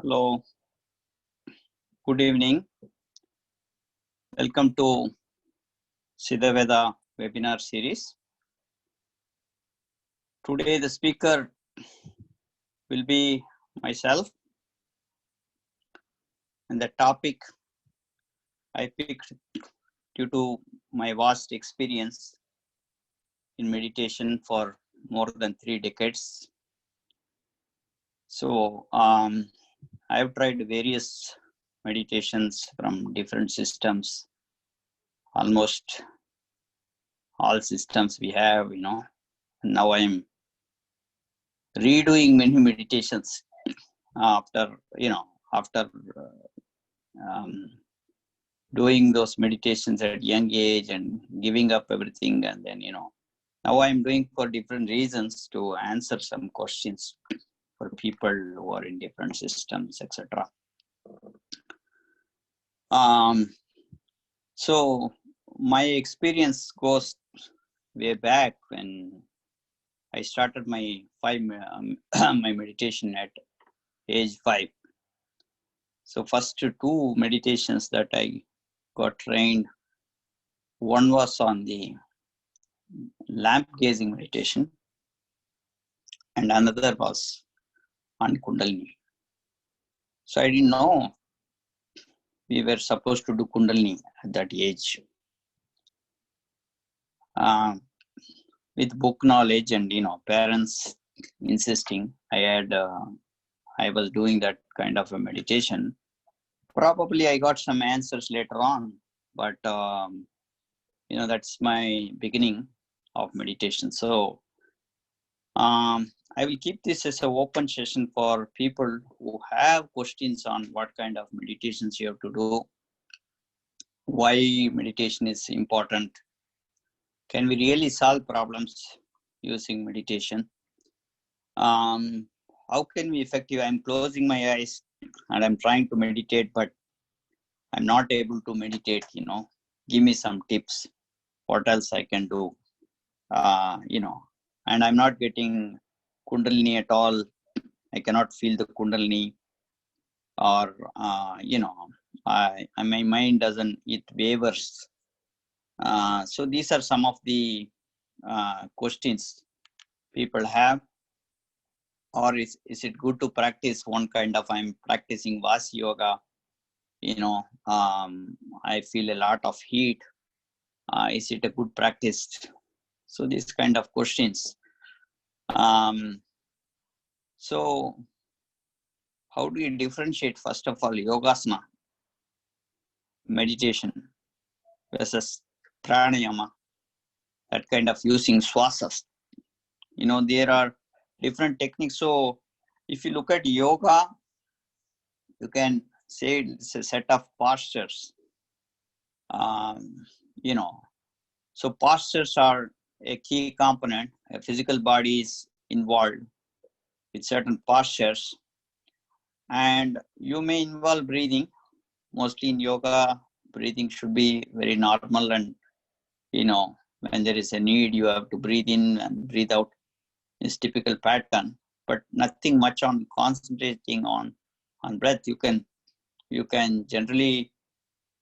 Hello, good evening. Welcome to Siddha-Vetha webinar series. Today the speaker will be myself, and the topic I picked due to my vast experience in meditation for more than 3 decades. So I have tried various meditations from different systems, almost all systems we have, Now I'm redoing many meditations after doing those meditations at young age and giving up everything, and then now I'm doing for different reasons to answer some questions for people who are in different systems, etc. So my experience goes way back when I started my my meditation at age 5. So first 2 meditations that I got trained, one was on the lamp gazing meditation and another was on Kundalini. So I didn't know we were supposed to do Kundalini at that age. With book knowledge and parents insisting, I was doing that kind of a meditation. Probably I got some answers later on, but that's my beginning of meditation. So I will keep this as an open session for people who have questions on what kind of meditations you have to do, why meditation is important, can we really solve problems using meditation, how can we effective. I'm closing my eyes and I'm trying to meditate, but I'm not able to meditate. Give me some tips, what else I can do, and I'm not getting Kundalini at all. I cannot feel the Kundalini, or my mind doesn't, it wavers. So these are some of the questions people have. Or is it good to practice one kind of, I'm practicing Vasi yoga, I feel a lot of heat. Is it a good practice? So these kind of questions. So how do you differentiate, first of all, yogasana, meditation, versus pranayama, that kind of using swasas? There are different techniques. So if you look at yoga, you can say it's a set of postures. So postures are a key component. A physical body is involved with certain postures, and you may involve breathing. Mostly in yoga, breathing should be very normal, and when there is a need, you have to breathe in and breathe out. Is typical pattern, but nothing much on concentrating on breath. You can generally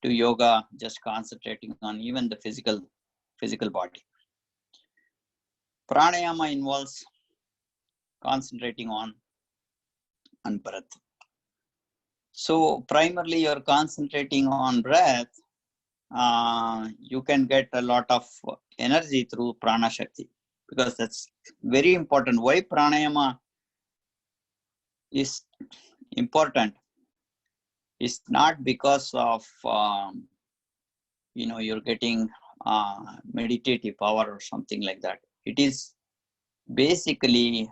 do yoga just concentrating on even the physical body. Pranayama involves concentrating on breath. So primarily you're concentrating on breath. You can get a lot of energy through prana shakti, because that's very important. Why pranayama is important is not because of you're getting meditative power or something like that. It is basically,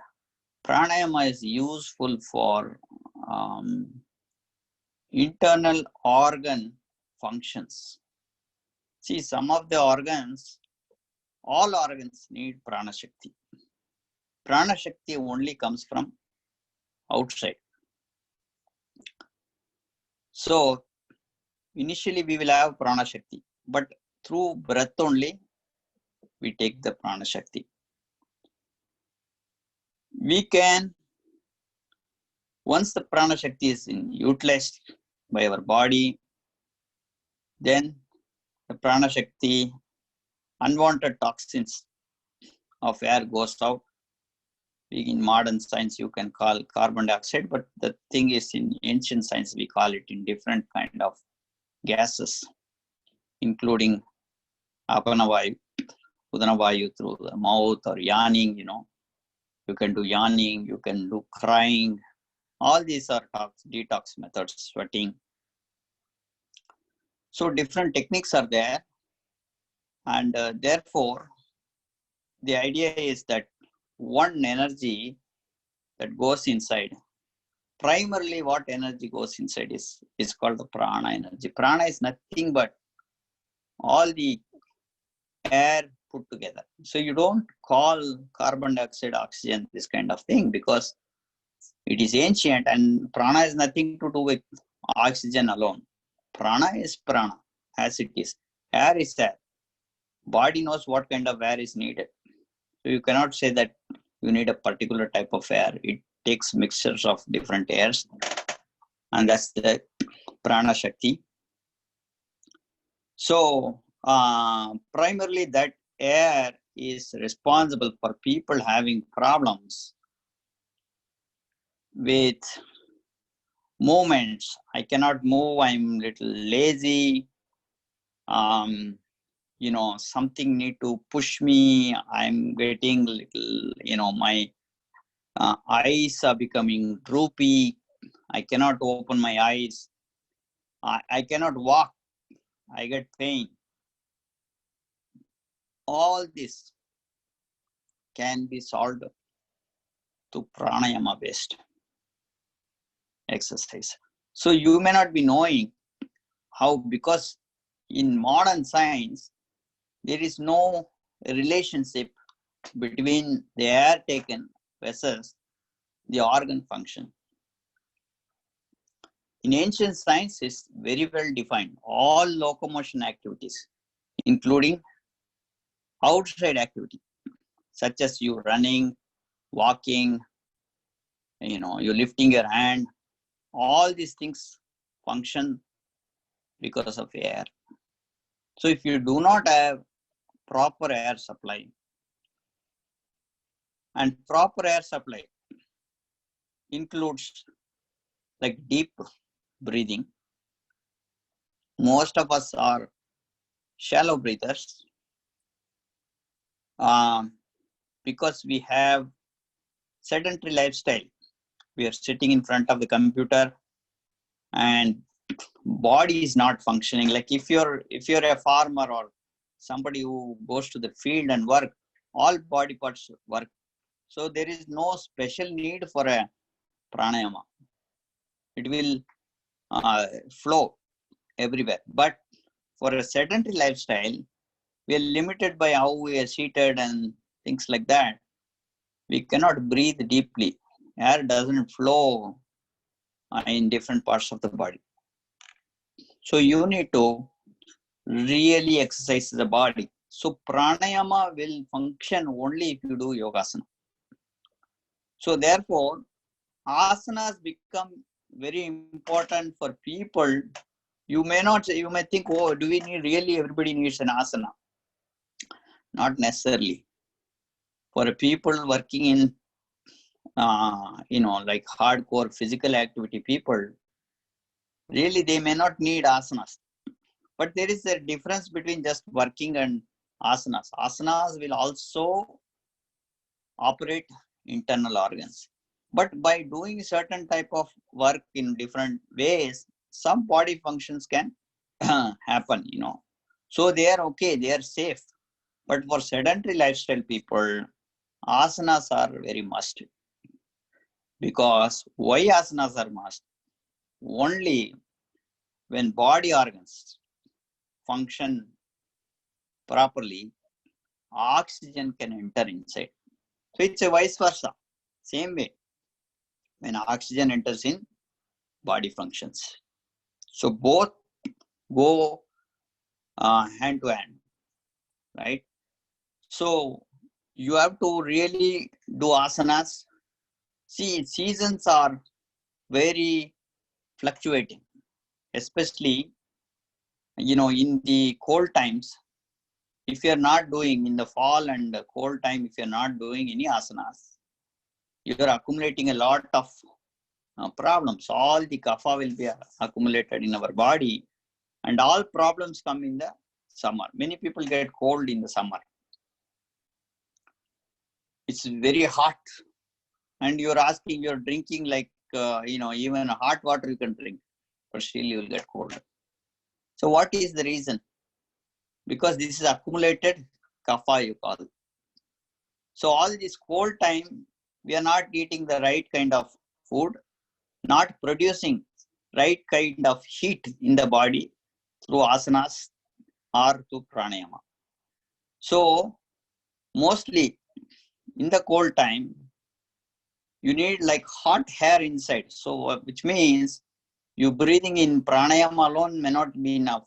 pranayama is useful for internal organ functions. See, some of the organs, all organs need prana shakti. Prana shakti only comes from outside. So initially we will have prana shakti, but through breath only we take the prana shakti. We can Once the prana shakti is utilized by our body, then the prana shakti, unwanted toxins of air goes out. In modern science, you can call carbon dioxide, but the thing is, in ancient science, we call it in different kind of gases, including apanavayu, udana through the mouth, or yawning. You can do yawning, you can do crying. All these are detox methods, sweating. So different techniques are there, and therefore the idea is that one energy that goes inside, primarily what energy goes inside is called the prana energy. Prana is nothing but all the air put together. So you don't call carbon dioxide, oxygen, this kind of thing, because it is ancient, and prana is nothing to do with oxygen alone. Prana is prana, as it is. Air is air. Body knows what kind of air is needed. So you cannot say that you need a particular type of air. It takes mixtures of different airs, and that's the prana shakti. So primarily that air is responsible for people having problems with movements. I cannot move, I'm little lazy, something need to push me, I'm getting little, my eyes are becoming droopy, I cannot open my eyes, I cannot walk, I get pain. All this can be solved to pranayama based exercise. So you may not be knowing how, because in modern science, there is no relationship between the air taken versus the organ function. In ancient science, it's very well defined. All locomotion activities, including outside activity, such as you running, walking, you lifting your hand, all these things function because of air. So if you do not have proper air supply, and proper air supply includes like deep breathing. Most of us are shallow breathers because we have sedentary lifestyle. We are sitting in front of the computer and body is not functioning. Like if you're a farmer or somebody who goes to the field and work, all body parts work. So there is no special need for a pranayama. It will flow everywhere. But for a sedentary lifestyle, we are limited by how we are seated and things like that. We cannot breathe deeply. Air doesn't flow in different parts of the body. So you need to really exercise the body. So pranayama will function only if you do yogasana. So therefore, asanas become very important for people. You may think, oh, do we need really everybody needs an asana? Not necessarily. For people working in, like hardcore physical activity people, really they may not need asanas. But there is a difference between just working and asanas. Asanas will also operate internal organs. But by doing certain type of work in different ways, some body functions can happen, So they are okay, they are safe. But for sedentary lifestyle people, asanas are very must. Because why asanas are must? Only when body organs function properly, oxygen can enter inside. So it's a vice versa. Same way, when oxygen enters in, body functions. So both go hand to hand, right? So you have to really do asanas. See, seasons are very fluctuating, especially, in the cold times. If you're not doing in the fall and the cold time, if you're not doing any asanas, you're accumulating a lot of problems. All the kapha will be accumulated in our body, and all problems come in the summer. Many people get cold in the summer. It's very hot, and you're drinking like, even hot water you can drink, but still you will get cold. So what is the reason? Because this is accumulated kapha, you call. So all this cold time, we are not eating the right kind of food, not producing right kind of heat in the body through asanas or through pranayama. So mostly in the cold time, you need like hot air inside. So which means you breathing in pranayama alone may not be enough.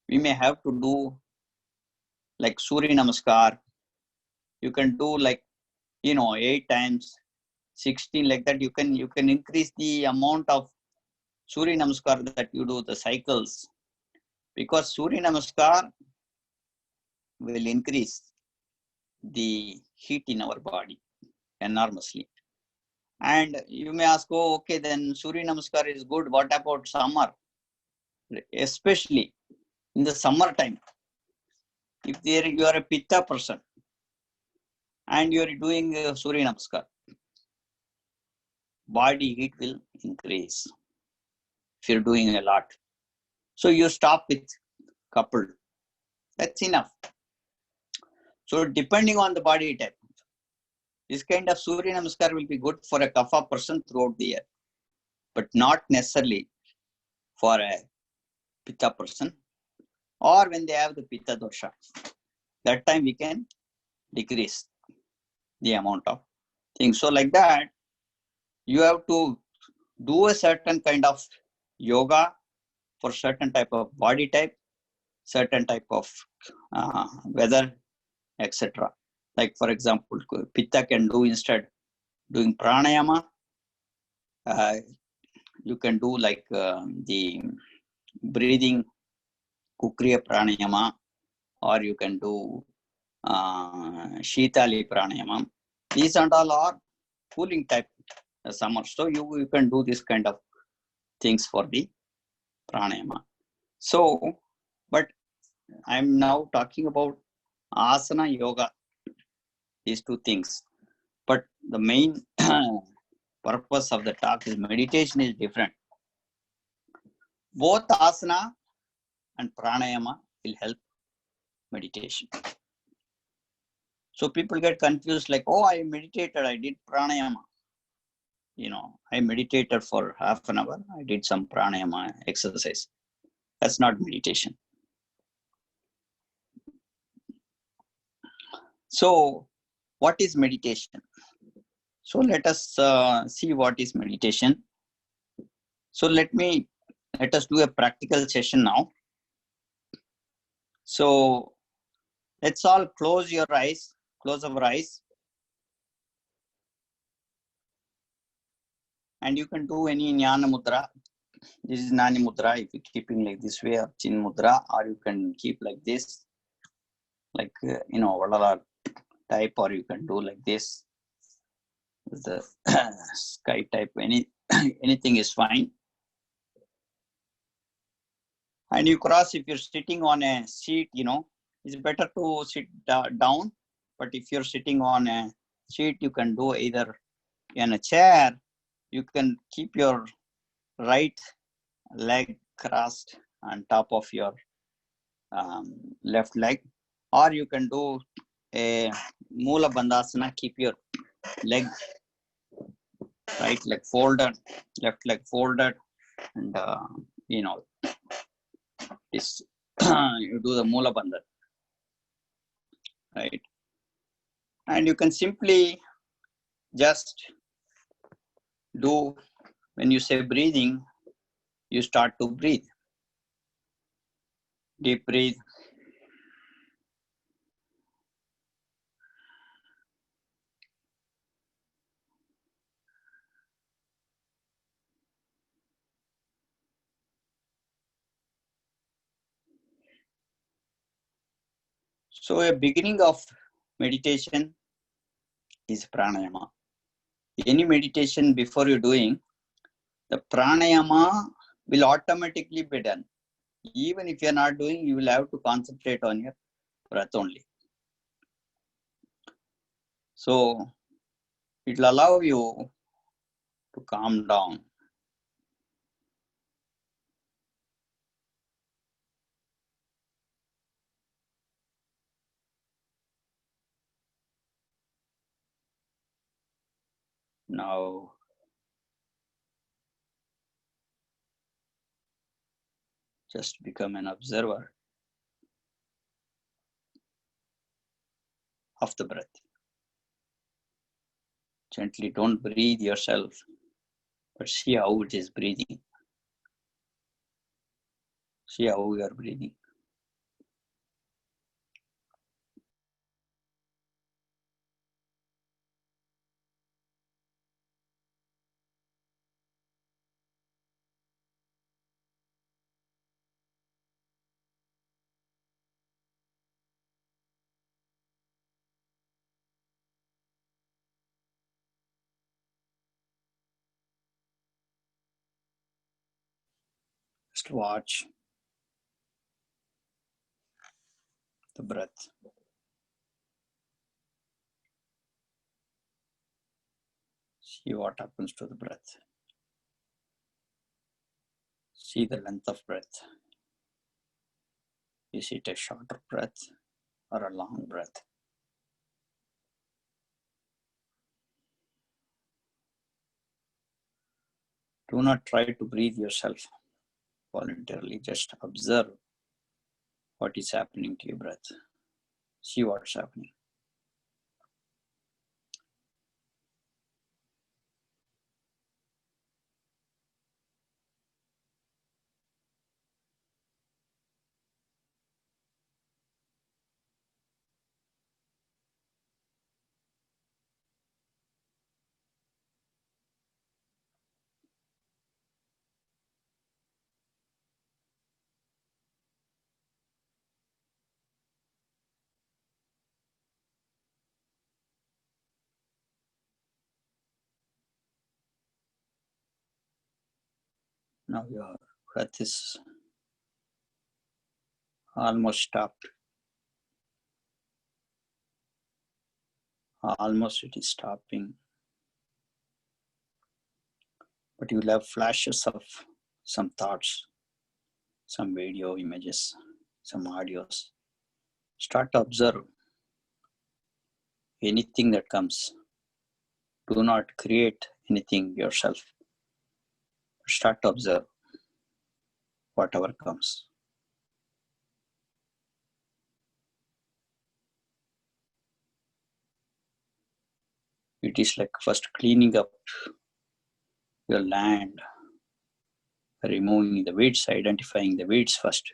We may have to do like Surya Namaskar. You can do like, 8 times, 16, like that. You can increase the amount of Surya Namaskar that you do, the cycles, because Surya Namaskar will increase the heat in our body enormously. And you may ask, oh, okay, then Surya Namaskar is good. What about summer? Especially in the summertime, if you are a pitta person and you are doing Surya Namaskar, body heat will increase if you're doing a lot. So you stop with coupled. That's enough. So depending on the body type, this kind of Surya Namaskar will be good for a kapha person throughout the year, but not necessarily for a pitta person, or when they have the pitta dosha. That time we can decrease the amount of things. So like that, you have to do a certain kind of yoga for certain type of body type, certain type of weather, etc. Like for example, pitta can do, instead doing pranayama, you can do like the breathing kukriya pranayama, or you can do shitali pranayama. These and all are cooling type summer. So you can do this kind of things for the pranayama. So, but I'm now talking about asana yoga, these two things. But the main purpose of the talk is meditation is different. Both asana and pranayama will help meditation. So people get confused like, oh, I meditated, I did pranayama. I meditated for half an hour, I did some pranayama exercise. That's not meditation. So what is meditation? So let us see what is meditation. So let us do a practical session now. So let's all close our eyes. And you can do any Jnana Mudra. This is Jnana Mudra if you're keeping like this way, or Chin Mudra, or you can keep like this, like, whatever type, or you can do like this, the sky type, anything is fine. And you cross, if you're sitting on a seat, it's better to sit down. But if you're sitting on a seat, you can do either in a chair. You can keep your right leg crossed on top of your left leg, or you can do a Mula Bandhasana. Keep your leg, right leg folded, left leg folded, and this you do the Mula Bandha, right? And you can simply just do, when you say breathing, you start to breathe. Deep breathe. So a beginning of meditation is pranayama. Any meditation before you're doing, the pranayama will automatically be done. Even if you're not doing, you will have to concentrate on your breath only. So it will allow you to calm down. Now, just become an observer of the breath. Gently don't breathe yourself, but see how it is breathing. See how you are breathing. Just watch the breath. See what happens to the breath. See the length of breath. Is it a shorter breath or a long breath? Do not try to breathe yourself voluntarily. Just observe what is happening to your breath. See what's happening. Now your breath is almost stopped. Almost it is stopping. But you will have flashes of some thoughts, some video images, some audios. Start to observe anything that comes. Do not create anything yourself. Start to observe whatever comes. It is like first cleaning up your land, removing the weeds, identifying the weeds first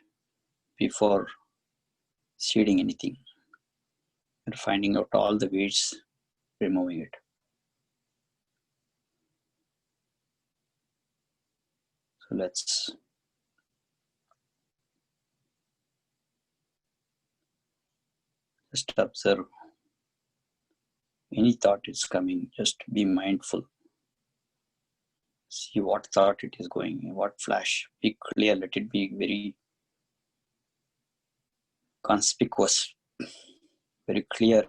before seeding anything, and finding out all the weeds, removing it. So let's just observe any thought is coming. Just be mindful. See what thought it is going, what flash. Be clear, let it be very conspicuous, very clear.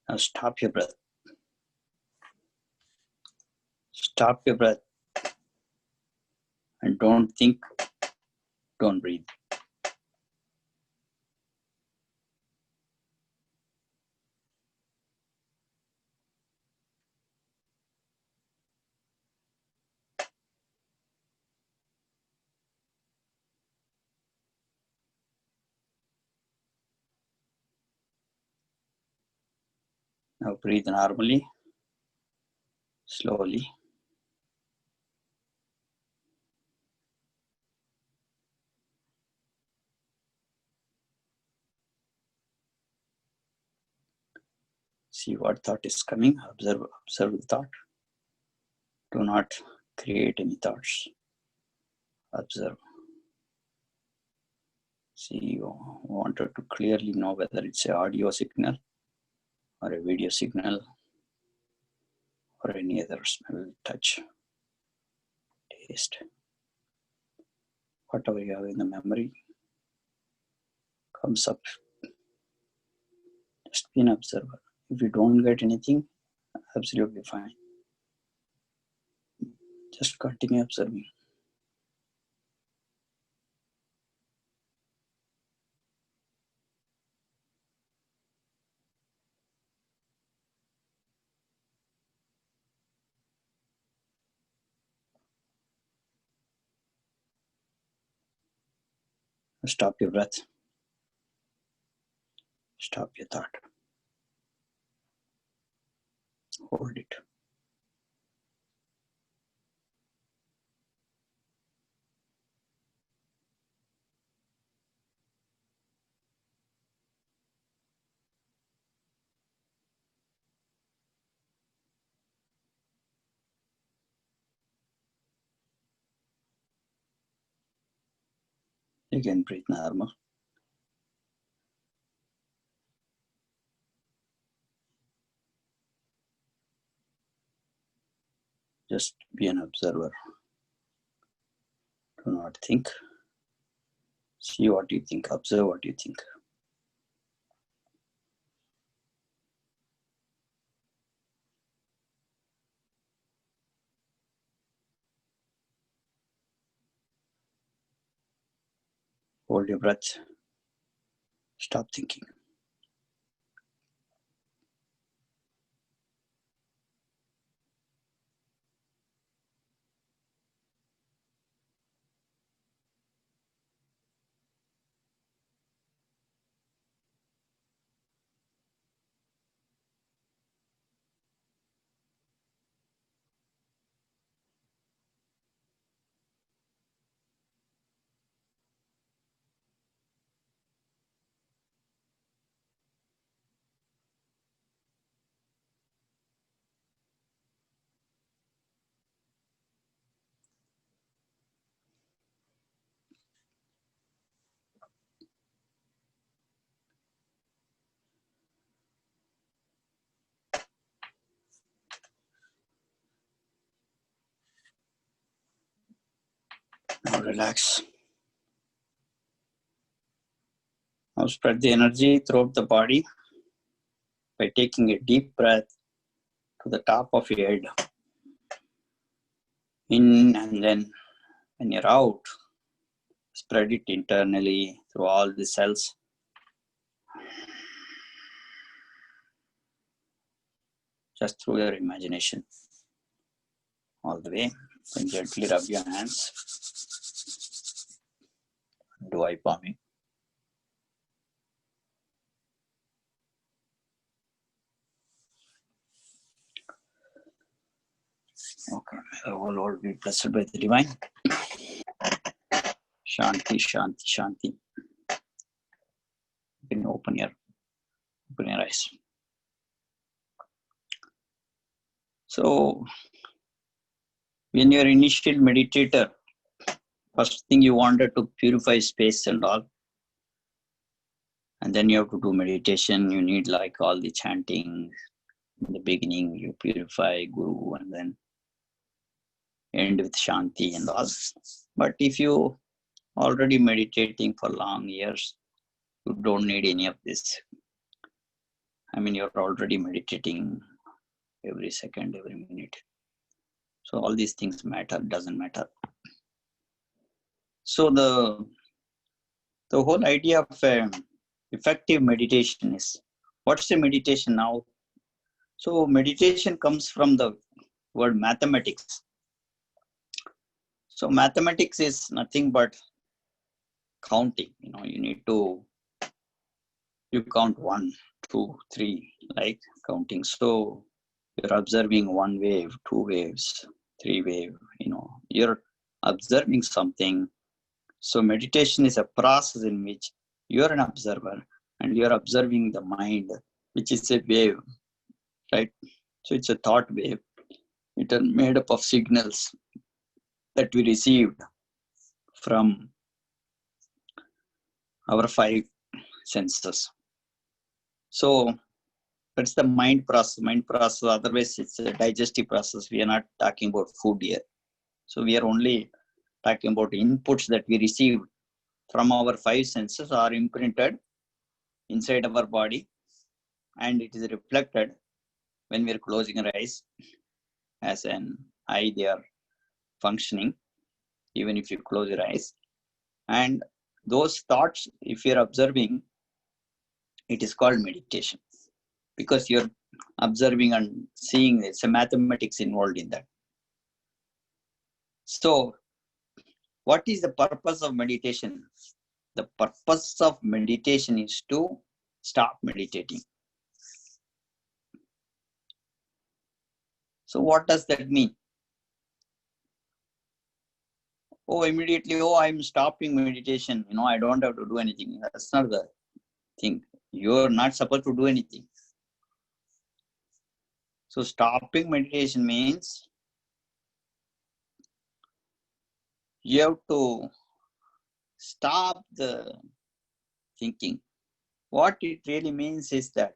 Now stop your breath. Stop your breath and don't think, don't breathe. Now breathe normally, slowly. See what thought is coming. Observe the thought. Do not create any thoughts. Observe. See, you wanted to clearly know whether it's an audio signal or a video signal or any other smell, touch, taste. Whatever you have in the memory comes up. Just be an observer. If you don't get anything, absolutely fine. Just continue observing. Stop your breath. Stop your thought. Hold it. Again, breathe normal. Just be an observer. Do not think. See what you think. Observe what you think. Hold your breath. Stop thinking. Now relax. Now spread the energy throughout the body by taking a deep breath to the top of your head. In, and then when you're out, spread it internally through all the cells. Just through your imagination. All the way. Then gently rub your hands. Do eye palming. Okay, the whole world be blessed by the divine. Shanti, Shanti, Shanti. You can open your eyes. So, when you're initial meditator, first thing you wanted to purify space and all. And then you have to do meditation. You need like all the chanting. In the beginning, you purify Guru and then end with Shanti and all. But if you already meditating for long years, you don't need any of this. I mean, you're already meditating every second, every minute. So all these things matter, doesn't matter. So the whole idea of effective meditation is, what's the meditation now? So meditation comes from the word mathematics. So mathematics is nothing but counting. You need to, you count 1, 2, 3, like counting. So you're observing one wave, two waves, three wave, you're observing something. So meditation is a process in which you're an observer and you're observing the mind, which is a wave, right? So it's a thought wave. It is made up of signals that we received from our five senses. So that's the mind process. Mind process, otherwise it's a digestive process. We are not talking about food here. So we are only talking about inputs that we receive from our five senses are imprinted inside our body, and it is reflected when we are closing our eyes. As an eye, they are functioning even if you close your eyes. And those thoughts, if you're observing, it is called meditation, because you're observing and seeing. It's a mathematics involved in that. So what is the purpose of meditation? The purpose of meditation is to stop meditating. So what does that mean? Oh, immediately, I'm stopping meditation. I don't have to do anything. That's not the thing. You're not supposed to do anything. So stopping meditation means you have to stop the thinking. What it really means is that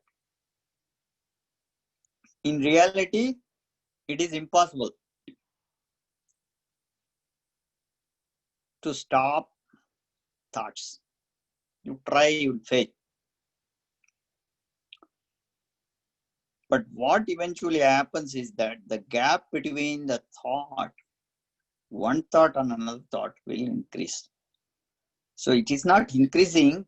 in reality, it is impossible to stop thoughts. You try, you'll fail. But what eventually happens is that the gap between the thought, one thought and another thought, will increase. So it is not increasing,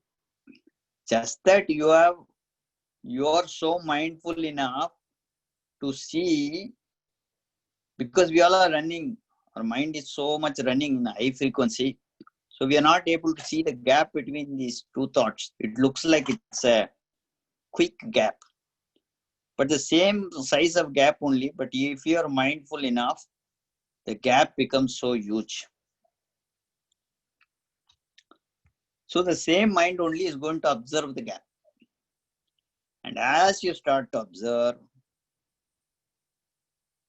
just that you are so mindful enough to see, because we all are running, our mind is so much running in high frequency. So we are not able to see the gap between these two thoughts. It looks like it's a quick gap, but the same size of gap only. But if you are mindful enough, the gap becomes so huge. So the same mind only is going to observe the gap. And as you start to observe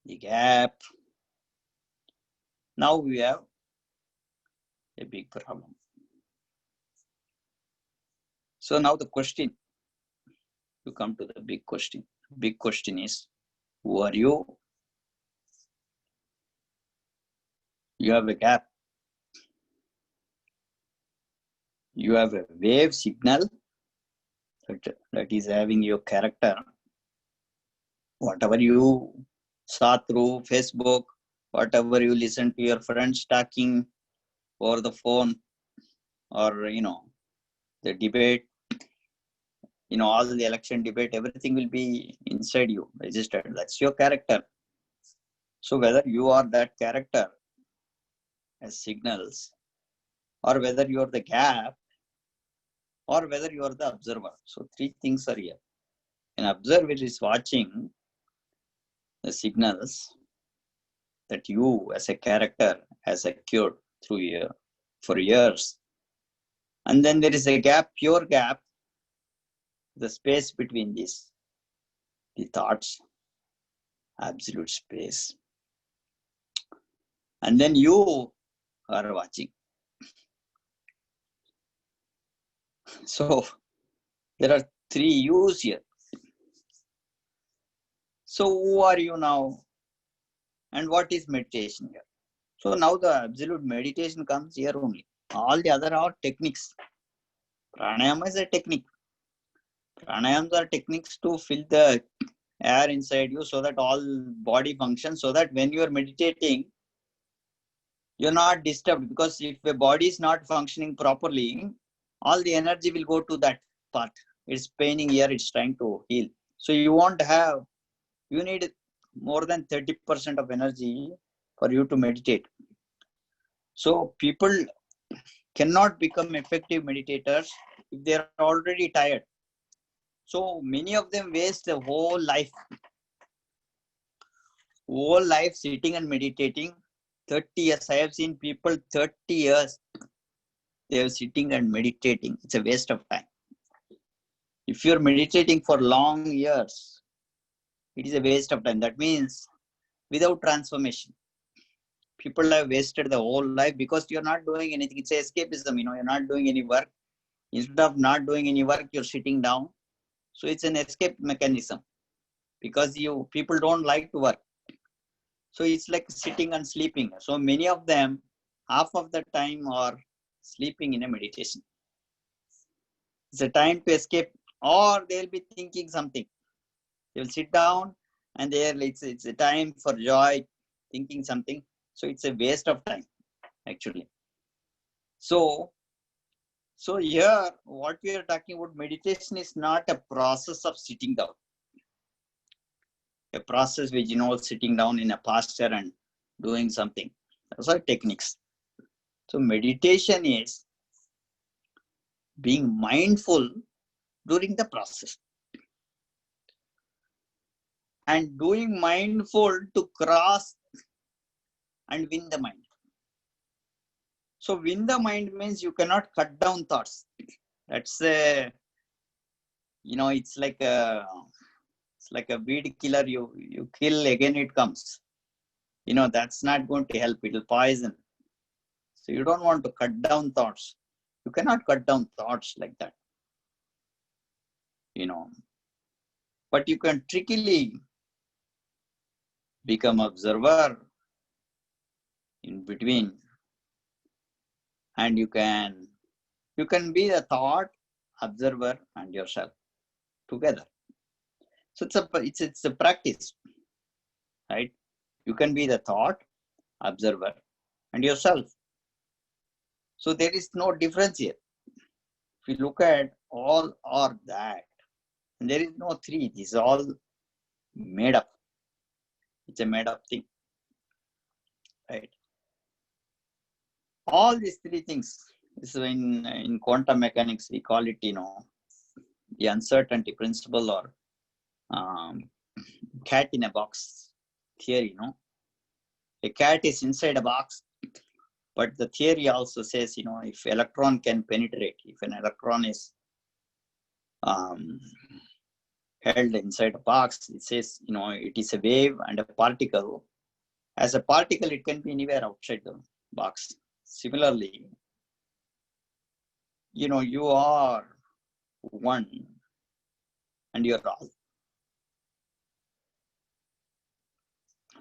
the gap, now we have a big problem. So now the question, you come to the big question. Big question is, who are you? You have a gap. You have a wave signal that is having your character. Whatever you saw through Facebook, whatever you listen to your friends talking over the phone, or the debate, all the election debate, everything will be inside you, registered. That's your character. So whether you are that character as signals, or whether you are the gap, or whether you are the observer. So three things are here. An observer is watching the signals that you as a character has acquired for years. And then there is a gap, pure gap, the space between these, the thoughts, absolute space. And then you are watching. So there are three yous here. So who are you now? And what is meditation here? So now the absolute meditation comes here only. All the other are techniques. Pranayama is a technique. Pranayams are techniques to fill the air inside you so that all body functions, so that when you are meditating, you're not disturbed. Because if the body is not functioning properly, all the energy will go to that part. It's paining here, it's trying to heal. So you need more than 30% of energy for you to meditate. So people cannot become effective meditators if they are already tired. So many of them waste the whole life sitting and meditating. 30 years. I have seen people 30 years they are sitting and meditating. It's a waste of time. If you're meditating for long years, it is a waste of time. That means without transformation. People have wasted the whole life because you're not doing anything. It's escapism, you're not doing any work. Instead of not doing any work, you're sitting down. So it's an escape mechanism because people don't like to work. So it's like sitting and sleeping. So many of them, half of the time are sleeping in a meditation. It's a time to escape, or they'll be thinking something. They will sit down and it's a time for joy, thinking something. So it's a waste of time, actually. So here, what we are talking about, meditation is not a process of sitting down. A process which involves sitting down in a posture and doing something. Those are techniques. So meditation is being mindful during the process. And doing mindful to cross and win the mind. So win the mind means you cannot cut down thoughts. That's it's like a weed killer. You kill, again it comes. That's not going to help. It will poison. So you don't want to cut down thoughts. You cannot cut down thoughts like that. But you can trickily become observer in between, and you can be the thought, observer, and yourself together. So it's a practice, right? You can be the thought, observer, and yourself. So there is no difference here. If you look at all or that, there is no three. It is all made up. It's a made up thing, right? All these three things. So in quantum mechanics, we call it, the uncertainty principle, or cat in a box theory. A cat is inside a box, but the theory also says, if electron can penetrate, if an electron is held inside a box, it says, it is a wave and a particle. As a particle, it can be anywhere outside the box. Similarly, you are one and you're all.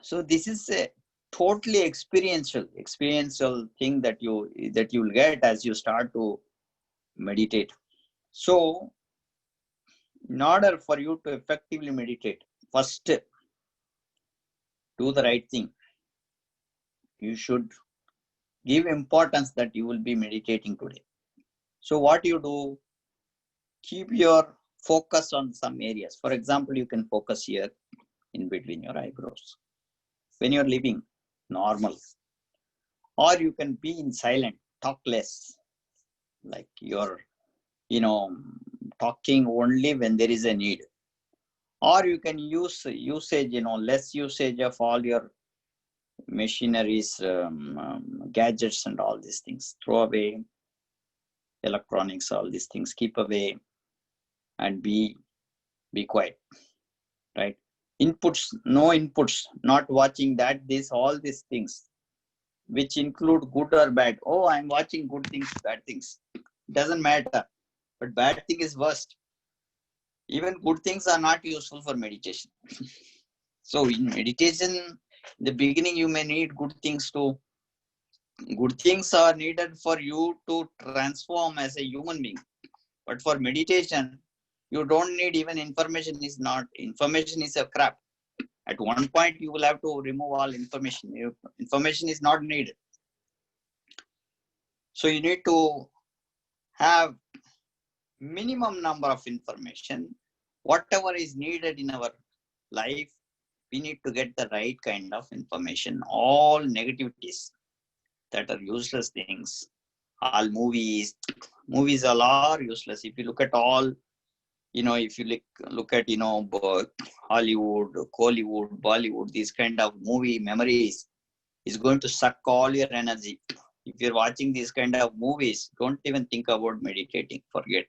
So this is a totally experiential thing that you'll get as you start to meditate. So in order for you to effectively meditate, first do the right thing. You should give importance that you will be meditating today. So what you do, keep your focus on some areas. For example, you can focus here in between your eyebrows when you're living normal, or you can be in silent, talk less, like you're talking only when there is a need, or you can use less usage of all your machineries, gadgets and all these things. Throw away electronics, all these things, keep away, and be quiet, right? Inputs, no inputs, not watching that, all these things, which include good or bad. Oh, I'm watching good things, bad things. Doesn't matter. But bad thing is worst. Even good things are not useful for meditation. So in meditation, in the beginning, you may need good things too. Good things are needed for you to transform as a human being. But for meditation, you don't need even information. Information is a crap. At one point, you will have to remove all information. Information is not needed. So you need to have minimum number of information. Whatever is needed in our life, we need to get the right kind of information. All negativities that are useless things, all movies all are useless. If you look at all, if you look at, Hollywood, Kollywood, Bollywood, these kind of movie memories is going to suck all your energy. If you're watching these kind of movies, don't even think about meditating. Forget.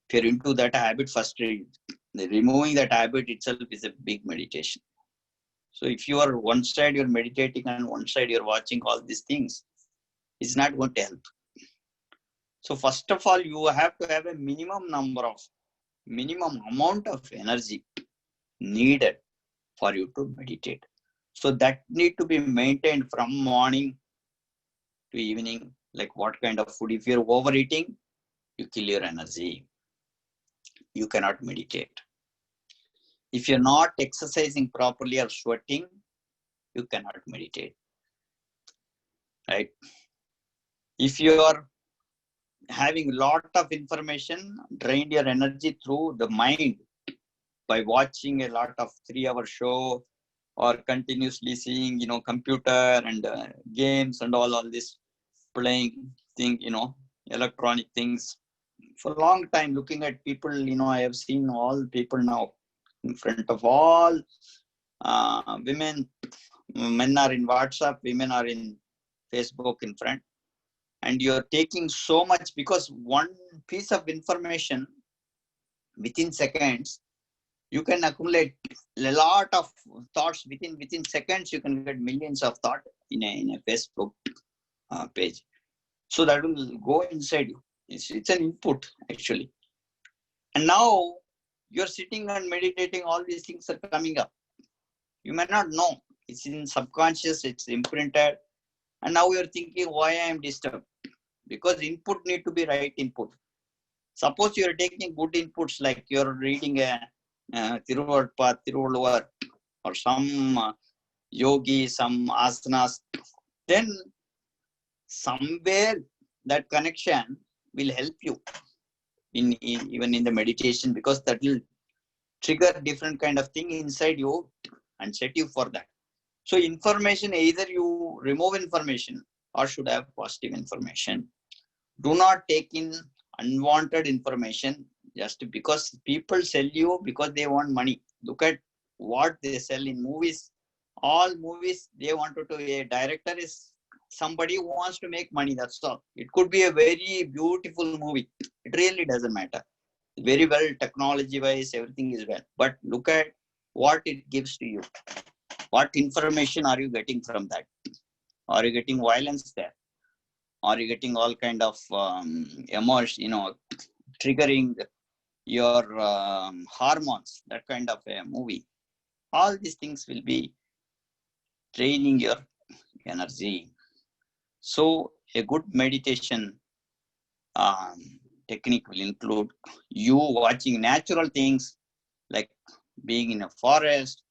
If you're into that habit, first removing that habit itself is a big meditation. So if you are one side you're meditating and one side you're watching all these things, it's not going to help. So first of all, you have to have a minimum amount of energy needed for you to meditate. So that need to be maintained from morning to evening. Like what kind of food? If you're overeating, you kill your energy. You cannot meditate. If you're not exercising properly or sweating, you cannot meditate. Right? If you are having lot of information, drained your energy through the mind by watching a lot of 3-hour show or continuously seeing, computer and games and all this playing thing, electronic things for a long time, looking at people, I have seen all people now in front of all women. Men are in WhatsApp, women are in Facebook in front, and you're taking so much, because one piece of information within seconds, you can accumulate a lot of thoughts within seconds. You can get millions of thoughts in a Facebook page. So that will go inside you. It's an input actually. And now you're sitting and meditating, all these things are coming up. You may not know. It's in subconscious, it's imprinted. And now you're thinking, why I am disturbed? Because input need to be right input. Suppose you're taking good inputs, like you're reading a Tiruvalluvar or some yogi, some asanas, then somewhere that connection will help you even in the meditation, because that will trigger different kind of thing inside you and set you for that. So information, either you remove information or should have positive information. Do not take in unwanted information just because people sell you because they want money. Look at what they sell in movies. All movies, they wanted to, a director is somebody who wants to make money, that's all. It could be a very beautiful movie. It really doesn't matter. Very well, technology wise, everything is well. But look at what it gives to you. What information are you getting from that? Are you getting violence there? Are you getting all kind of emotion, triggering your hormones, that kind of a movie? All these things will be draining your energy. So a good meditation technique will include you watching natural things, like being in a forest,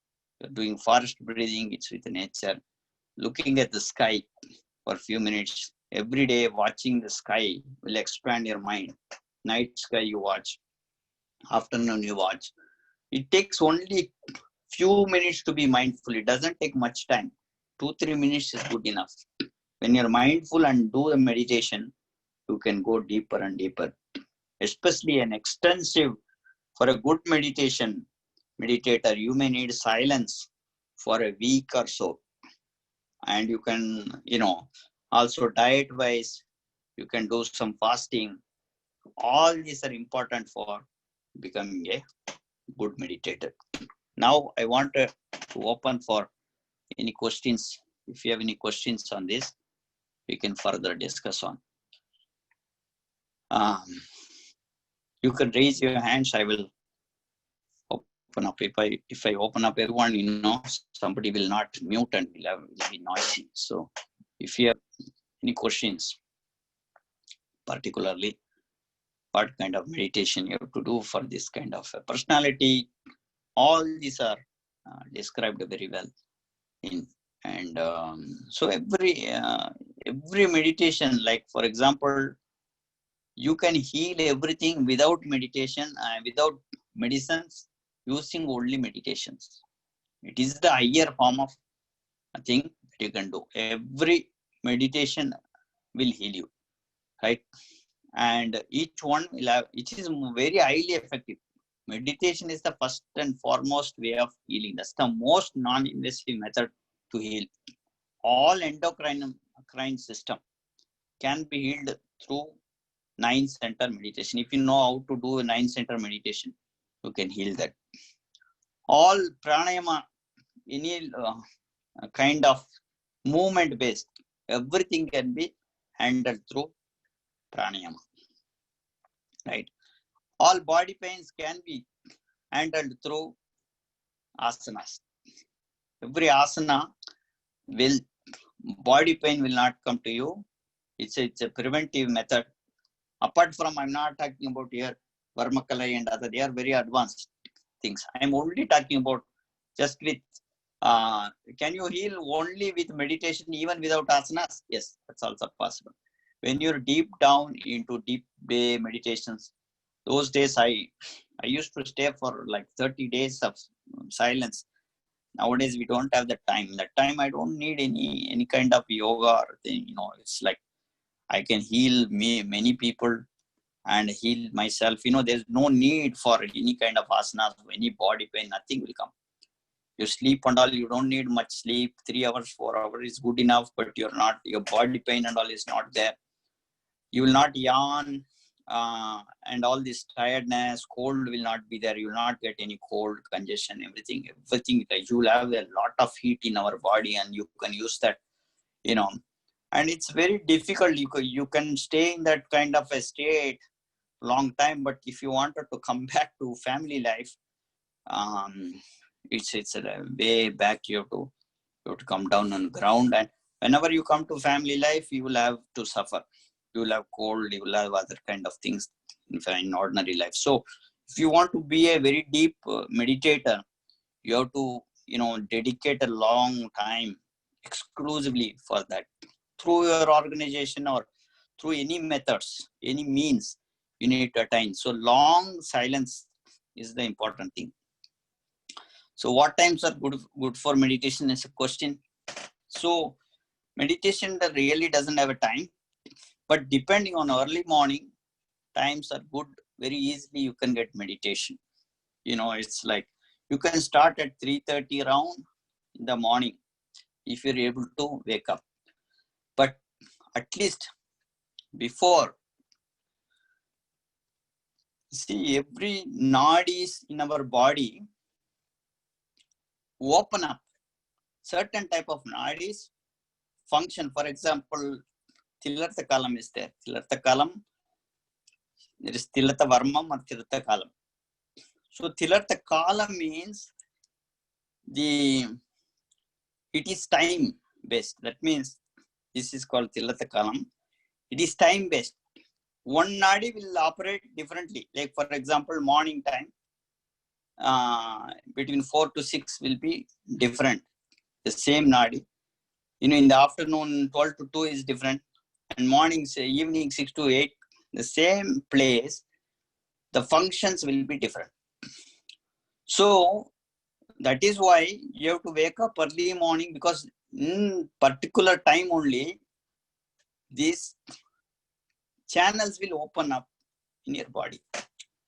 doing forest breathing, it's with nature, looking at the sky for a few minutes. Every day watching the sky will expand your mind. Night sky you watch, afternoon you watch. It takes only few minutes to be mindful. It doesn't take much time. 2-3 minutes is good enough. When you're mindful and do the meditation, you can go deeper and deeper. Especially an extensive, for a good meditator, you may need silence for a week or so. And you can, also diet wise, you can do some fasting. All these are important for becoming a good meditator. Now I want to open for any questions. If you have any questions on this, we can further discuss on. You can raise your hands. I will open up. If I open up everyone, somebody will not mute and will be noisy. So if you have any questions, particularly what kind of meditation you have to do for this kind of a personality, all these are described very well in. And so every meditation, like for example, you can heal everything without meditation and without medicines, using only meditations. It is the higher form of a thing that you can do. Every meditation will heal you, right? and each one will have, it is very highly effective. Meditation is the first and foremost way of healing. That's the most non-invasive method to heal. All endocrine system can be healed through 9-center meditation. If you know how to do a 9-center meditation, you can heal that. All pranayama, any kind of movement based, everything can be handled through pranayama, right? All body pains can be handled through asanas. Every asana will, body pain will not come to you. It's a preventive method. Apart from, I'm not talking about here Varmakalai and other, they are very advanced things. I'm only talking about just with, can you heal only with meditation even without asanas? Yes, that's also possible. When you're deep down into deep bay meditations, those days I used to stay for like 30 days of silence. Nowadays we don't have the time. That time I don't need any kind of yoga or thing. You know, it's like I can heal many people and heal myself. You know, there's no need for any kind of asanas, any body pain, nothing will come. You sleep and all, you don't need much sleep. 3 hours, 4 hours is good enough, but your body pain and all is not there. You will not yawn, and all this tiredness, cold will not be there. You will not get any cold, congestion, everything. You will have a lot of heat in our body, and you can use that, you know. And it's very difficult. You can stay in that kind of a state long time, but if you wanted to come back to family life, it's a way back. You have to come down on ground, and whenever you come to family life, you will have to suffer. You will have cold, you will have other kind of things in ordinary life. So if you want to be a very deep meditator, you have to, dedicate a long time exclusively for that, through your organization or through any methods, any means you need to attain. So long silence is the important thing. So what times are good for meditation is a question. So meditation really doesn't have a time, but depending on early morning, times are good. Very easily you can get meditation. It's like you can start at 3:30 around in the morning if you're able to wake up. But at least before, see, every nadis in our body open up. Certain type of nadis function. For example, Tilartha Kalam is there. Tilartha Kalam, there is Tilartha Varmam or Tilartha Kalam. So Tilartha Kalam means it is time based. That means this is called Tilartha Kalam. It is time based. One nadi will operate differently. Like for example, morning time between 4 to 6 will be different. The same nadi. In the afternoon 12 to 2 is different, and morning, say, evening 6 to 8, the same place, the functions will be different. So that is why you have to wake up early morning, because in particular time only these channels will open up in your body.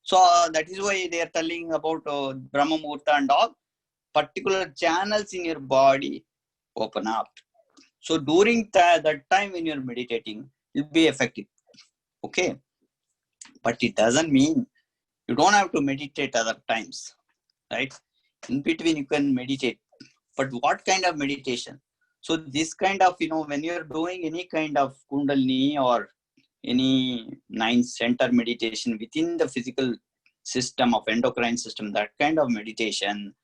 So that is why they are telling about Brahma Muhurta and all. Particular channels in your body open up. So during that time when you're meditating, it will be effective. Okay. But it doesn't mean you don't have to meditate other times, right? In between you can meditate. But what kind of meditation? So this kind of, when you're doing any kind of Kundalini or any 9-center meditation within the physical system of endocrine system, that kind of meditation,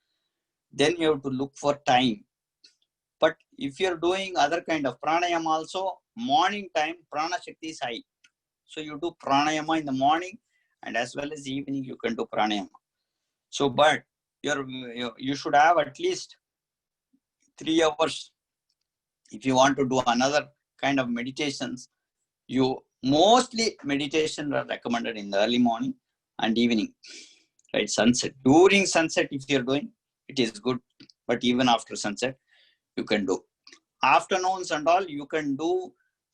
then you have to look for time. But if you're doing other kind of pranayama also, morning time, prana shakti is high. So you do pranayama in the morning, and as well as evening you can do pranayama. So, but you should have at least 3 hours. If you want to do another kind of meditations, mostly meditation are recommended in the early morning and evening, right? Sunset. During sunset, if you're doing, it is good. But even after sunset, you can do. Afternoons and all, you can do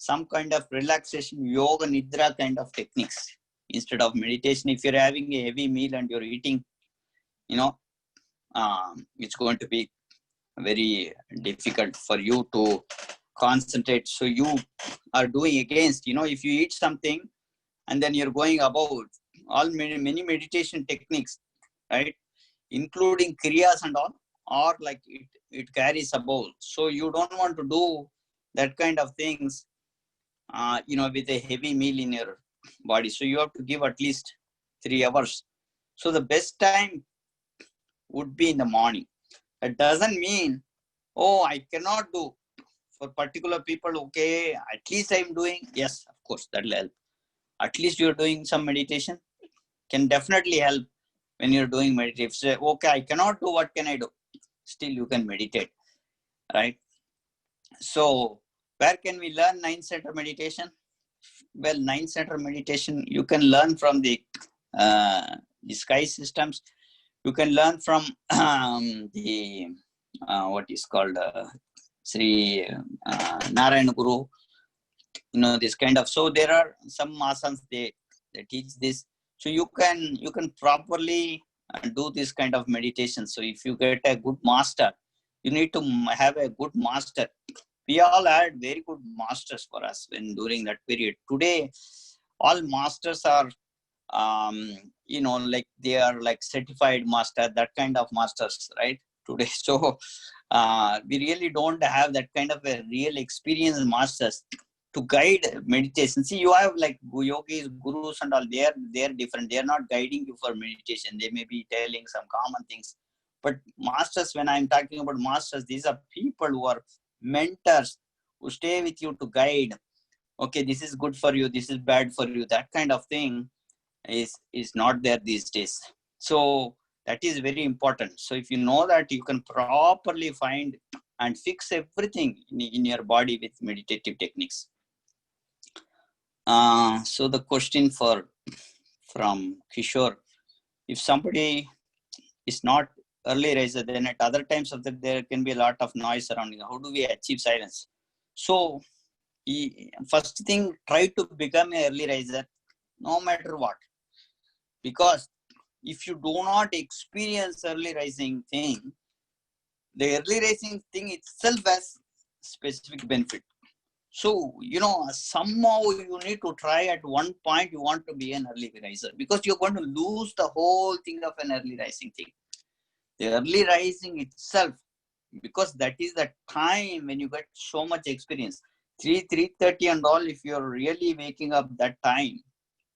some kind of relaxation, yoga, nidra kind of techniques instead of meditation. If you're having a heavy meal and you're eating, it's going to be very difficult for you to concentrate. So you are doing against, if you eat something and then you're going about all many meditation techniques, right? Including kriyas and all, or like it carries a bowl. So you don't want to do that kind of things, with a heavy meal in your body. So you have to give at least 3 hours. So the best time would be in the morning. That doesn't mean, oh, I cannot do. For particular people, okay, at least I'm doing. Yes, of course, that will help. At least you're doing some meditation. Can definitely help when you're doing meditation. Say, okay, I cannot do, what can I do? Still you can meditate, right? So where can we learn 9-center meditation? Well, 9-center meditation, you can learn from the sky systems. You can learn from the what is called Sri Narayana Guru. This kind of. So there are some asanas they teach this. So you can properly do this kind of meditation. So if you get a good master, you need to have a good master. We all had very good masters for us when during that period. Today, all masters are, like they are like certified master, that kind of masters, right? Today. So we really don't have that kind of a real experienced masters to guide meditation. See, you have like yogis, gurus and all, they're different. They're not guiding you for meditation. They may be telling some common things. But masters, when I'm talking about masters, these are people who are mentors, who stay with you to guide. Okay, this is good for you, this is bad for you. That kind of thing is not there these days. So that is very important. So if you know that, you can properly find and fix everything in your body with meditative techniques. So the question from Kishore, if somebody is not early riser, then at other times of the there can be a lot of noise surrounding. How do we achieve silence? So first thing, try to become an early riser no matter what. Because if you do not experience early rising thing, the early rising thing itself has specific benefit. So, somehow you need to try at one point, you want to be an early riser, because you're going to lose the whole thing of an early rising thing. The early rising itself, because that is the time when you get so much experience. 3:30 and all, if you're really waking up that time,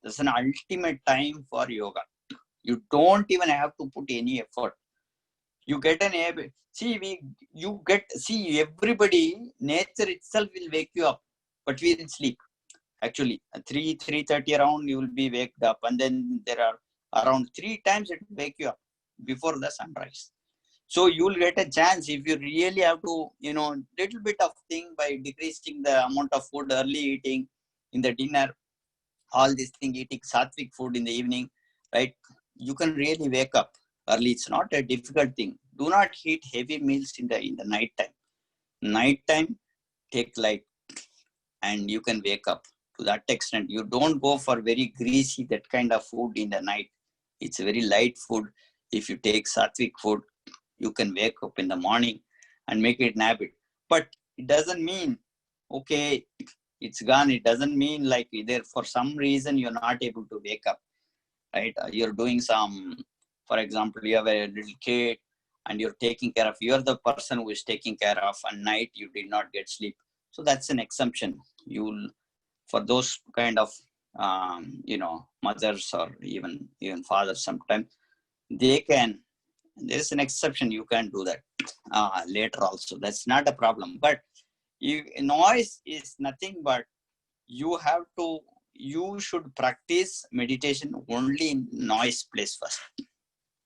that's an ultimate time for yoga. You don't even have to put any effort. You get an habit. See, everybody, nature itself will wake you up, but we will sleep. Actually, at 3:30 around, you will be waked up, and then there are around 3 times it will wake you up before the sunrise. So you will get a chance if you really have to, little bit of thing by decreasing the amount of food, early eating in the dinner, all this thing, eating sattvic food in the evening, right? You can really wake up early. It's not a difficult thing. Do not eat heavy meals in the night time. Night time, take light, and you can wake up to that extent. You don't go for very greasy, that kind of food in the night. It's very light food. If you take sattvic food, you can wake up in the morning and make it an habit. But it doesn't mean, okay, it's gone. It doesn't mean like either for some reason you're not able to wake up, right? You're doing some, for example, you have a little kid and you're taking care of, you're the person who is taking care of, and night you did not get sleep. So that's an exemption. You'll, for those kind of, mothers or even fathers, sometimes they can, there's an exception. You can do that later also. That's not a problem. But noise is nothing but you should practice meditation only in noise place first.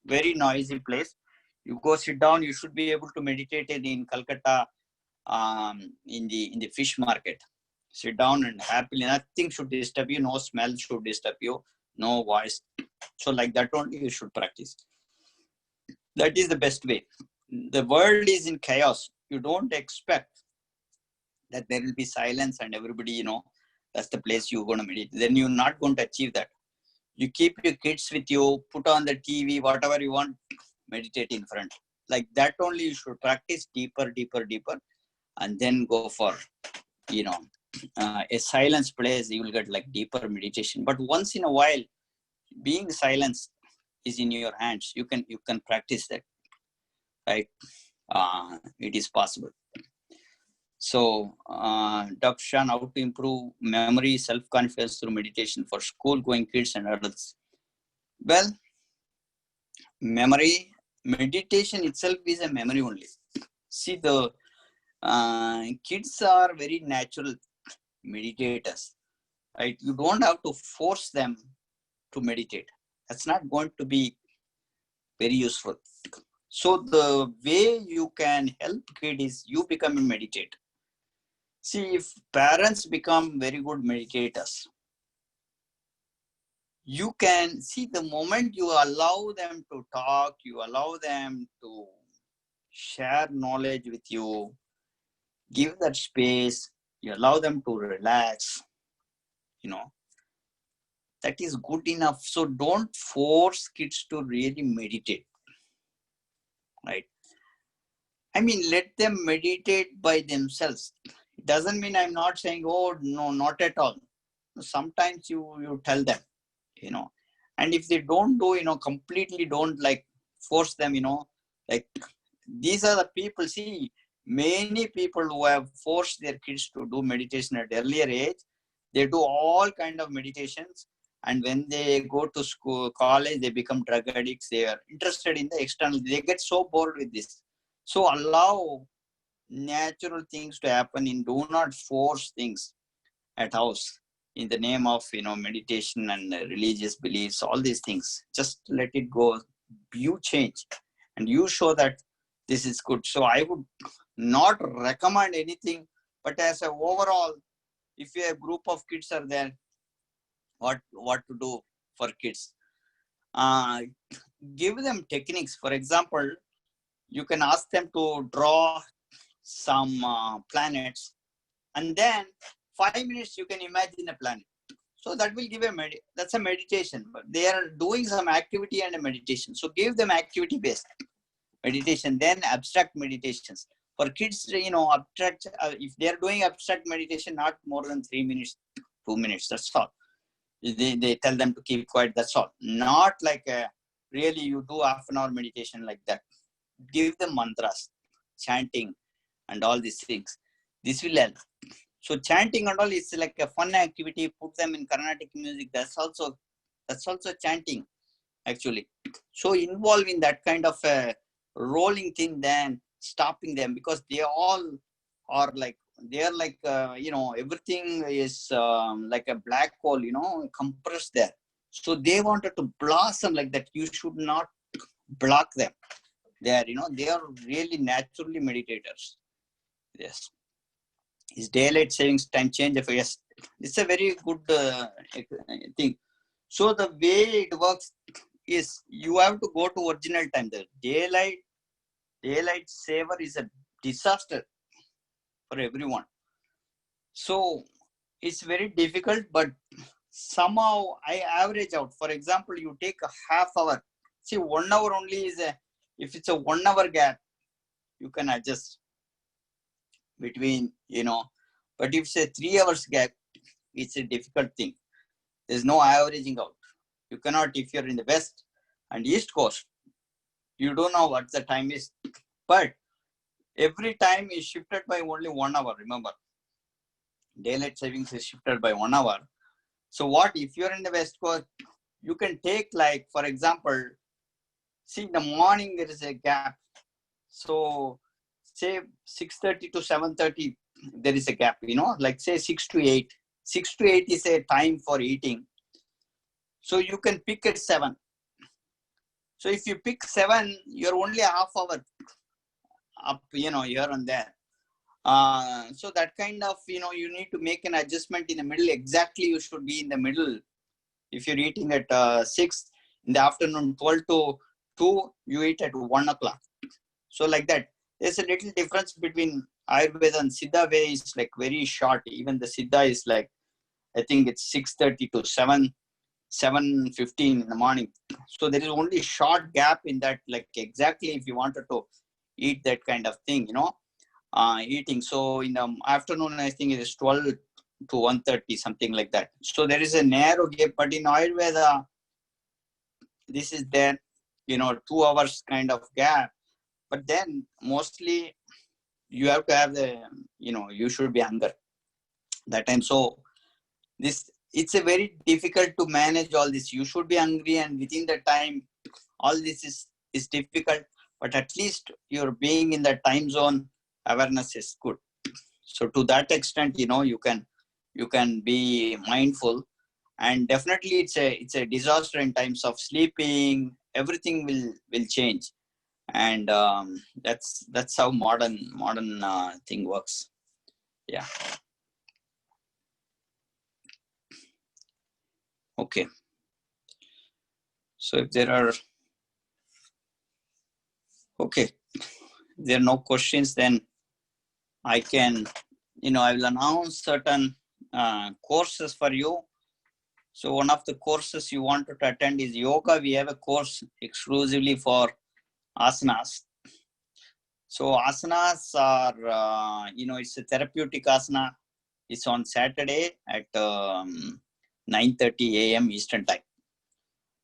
Very noisy place. You go sit down, you should be able to meditate in Calcutta, in the fish market. Sit down and happily, nothing should disturb you, no smell should disturb you, no voice. So like that only you should practice. That is the best way. The world is in chaos. You don't expect that there will be silence and everybody, that's the place you're going to meditate. Then you're not going to achieve that. You keep your kids with you, put on the TV, whatever you want, meditate in front. Like that only you should practice deeper, and then go for, a silence place. You will get like deeper meditation. But once in a while, being silence is in your hands. You can practice that, right? It is possible. So, Dr. Shan, how to improve memory, self-confidence through meditation for school-going kids and adults? Well, meditation itself is a memory only. See, the kids are very natural meditators, right? You don't have to force them to meditate. That's not going to be very useful. So the way you can help kid is you become a meditator. See, if parents become very good meditators, you can see the moment you allow them to talk, you allow them to share knowledge with you, give that space, you allow them to relax, that is good enough. So don't force kids to really meditate, right? I mean, let them meditate by themselves. It doesn't mean I'm not saying, oh, no, not at all. Sometimes you tell them, and if they don't do, completely don't like force them, like these are the people, see, many people who have forced their kids to do meditation at earlier age, they do all kind of meditations. And when they go to school, college, they become drug addicts. They are interested in the external. They get so bored with this. So allow natural things to happen. Do not force things at house in the name of, meditation and religious beliefs, all these things. Just let it go. You change and you show that this is good. So I would not recommend anything, but as a overall, if a group of kids are there, what to do for kids? Give them techniques. For example, you can ask them to draw some planets, and then 5 minutes you can imagine a planet. So that will give that's a meditation. But they are doing some activity and a meditation. So give them activity-based meditation, then abstract meditations. For kids, abstract, if they are doing abstract meditation, not more than 3 minutes, 2 minutes, that's all. They tell them to keep quiet, that's all. Not like really you do half an hour meditation like that. Give them mantras, chanting, and all these things. This will help. So chanting and all is like a fun activity. Put them in Carnatic music. That's also chanting, actually. So involve in that kind of a rolling thing, then stopping them, because they all are like, they're like, everything is like a black hole, compressed there. So they wanted to blossom like that. You should not block them. They are, they are really naturally meditators. Yes. Is daylight savings time change? Yes, it's a very good thing. So the way it works is you have to go to original time. The daylight saver is a disaster for everyone. So it's very difficult, but somehow I average out. For example, you take a half hour. See, 1 hour only is if it's a 1 hour gap, you can adjust between, but if it's a 3 hours gap, it's a difficult thing. There's no averaging out. You cannot, if you're in the west and east coast, you don't know what the time is, but every time is shifted by only 1 hour. Remember, daylight savings is shifted by 1 hour. So what if you're in the west coast, you can take, like, for example, see, in the morning there is a gap. So say 6:30 to 7:30, there is a gap, like say 6 to 8. 6 to 8 is a time for eating. So you can pick at 7. So if you pick 7, you're only a half hour up, here and there. So that kind of, you need to make an adjustment in the middle. Exactly, you should be in the middle. If you're eating at 6 in the afternoon, 12 to 2, you eat at 1 o'clock. So like that, there's a little difference between Ayurveda and Siddha-Vetha is like very short. Even the Siddha is like, I think it's 6:30 to 7:15 in the morning. So there is only short gap in that, like exactly if you wanted to eat that kind of thing, eating. So in the afternoon, I think it is 12 to 1:30, something like that. So there is a narrow gap, but in Ayurveda, this is there, 2 hours kind of gap. But then mostly you have to have you should be hunger that time. So it's a very difficult to manage all this. You should be hungry, and within the time, all this is difficult. But at least you're being in the time zone, awareness is good. So to that extent, you can be mindful, and definitely it's a disaster in terms of sleeping. Everything will change, and that's how modern thing works. Yeah. Okay. So if there are there are no questions, then I can, I will announce certain courses for you. So one of the courses you wanted to attend is yoga. We have a course exclusively for asanas. So asanas are, it's a therapeutic asana. It's on Saturday at 9:30 a.m. Eastern time.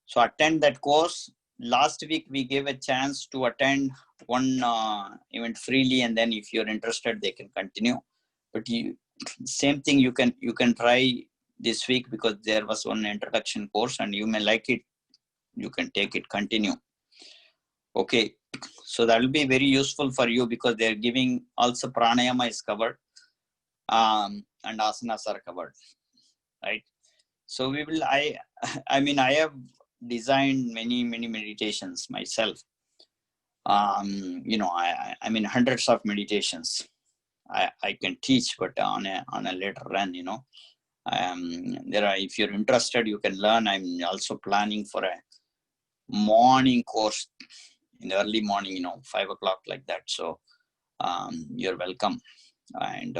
So attend that course. Last week we gave a chance to attend one event freely, and then if you're interested, they can continue. But same thing, you can try this week, because there was one introduction course, and you may like it. You can take it, continue. Okay, so that will be very useful for you, because they're giving also pranayama is covered, and asanas are covered, right? So we will. I have designed many meditations myself. Hundreds of meditations I can teach, but on a later run, if you're interested, you can learn. I'm also planning for a morning course in the early morning, 5 o'clock, like that. So you're welcome, and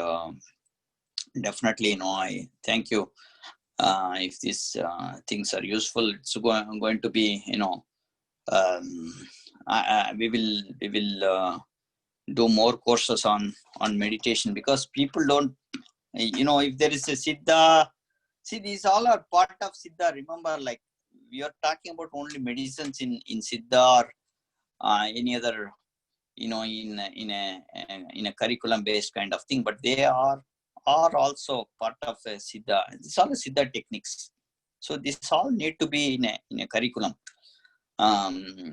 definitely, I thank you. If these things are useful, it's going to be, we will do more courses on meditation, because people don't, if there is a Siddha, see, these all are part of Siddha. Remember, like, we are talking about only medicines in Siddha, or any other, in a curriculum based kind of thing, but they are also part of a Siddha. These are the Siddha techniques. So this all need to be in a curriculum.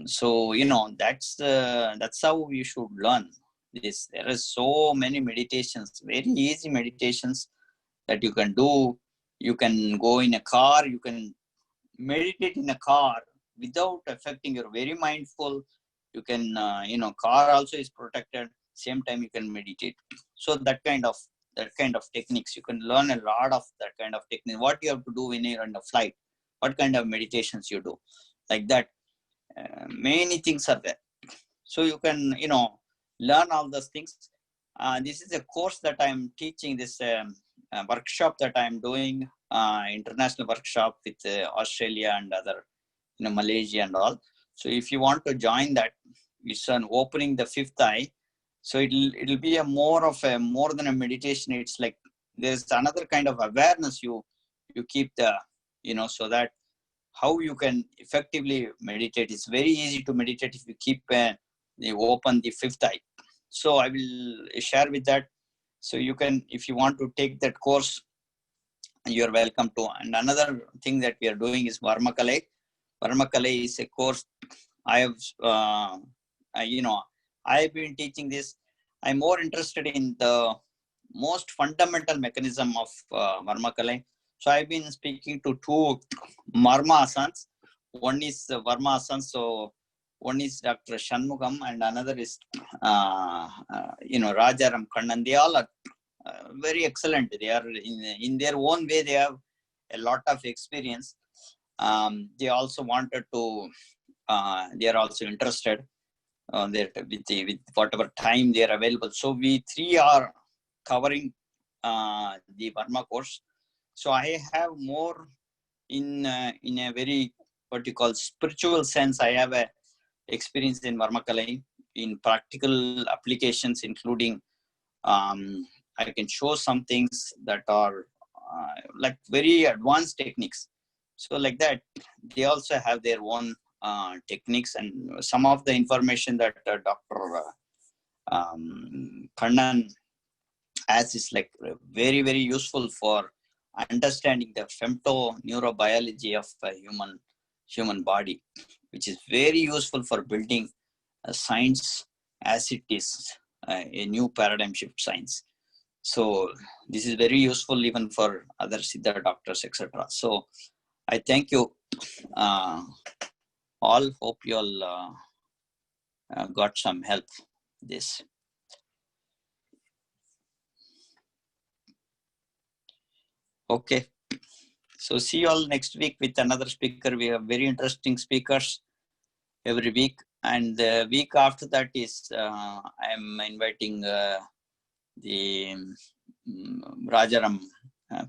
So that's how you should learn this. There are so many meditations, very easy meditations that you can do. You can go in a car, you can meditate in a car without affecting. You're very mindful. You can, car also is protected. Same time you can meditate. So that kind of techniques, you can learn a lot of that kind of technique. What you have to do when you're on a flight, what kind of meditations you do, like that. Many things are there. So you can, learn all those things. This is a course that I'm teaching, this workshop that I'm doing, international workshop with Australia and other, Malaysia and all. So if you want to join that, it's an opening the fifth eye. So it'll be more than a meditation. It's like there's another kind of awareness you keep the, so that how you can effectively meditate. It's very easy to meditate if you keep you open the fifth eye. So I will share with that. So you can, if you want to take that course, you're welcome to. And another thing that we are doing is Varmakalai. Varmakalai is a course I have, I've been teaching this. I'm more interested in the most fundamental mechanism of Varmakalai. So I've been speaking to two Marma Asans. One is Varma Asan. So one is Dr. Shanmugam, and another is, Rajaram Kannan. They all are very excellent. They are in their own way. They have a lot of experience. They also wanted to, they are also interested. with whatever time they are available. So we three are covering the Burma course. So I have more in a very what you call spiritual sense. I have a experience in Varmakalai in practical applications, including I can show some things that are like very advanced techniques. So like that, they also have their own techniques, and some of the information that Dr. Kannan has is like very, very useful for understanding the femto-neurobiology of a human body, which is very useful for building science as it is a new paradigm shift science. So this is very useful even for other Siddha doctors, etc. So I thank you all. Hope you all got some help this. Okay. So see you all next week with another speaker. We have very interesting speakers every week. And the week after that is I'm inviting the Rajaram,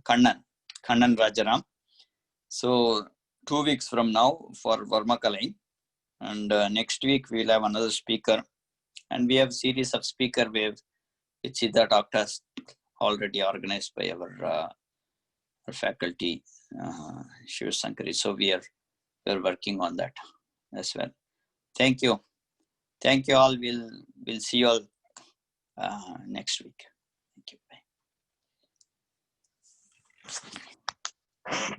Kannan Rajaram. So 2 weeks from now for Varmakalai. And next week we'll have another speaker. And we have a series of speaker with Siddha doctors already organized by our faculty, Shiv Sankari. So we're working on that as well. Thank you. Thank you all. We'll see you all next week. Thank you. Bye.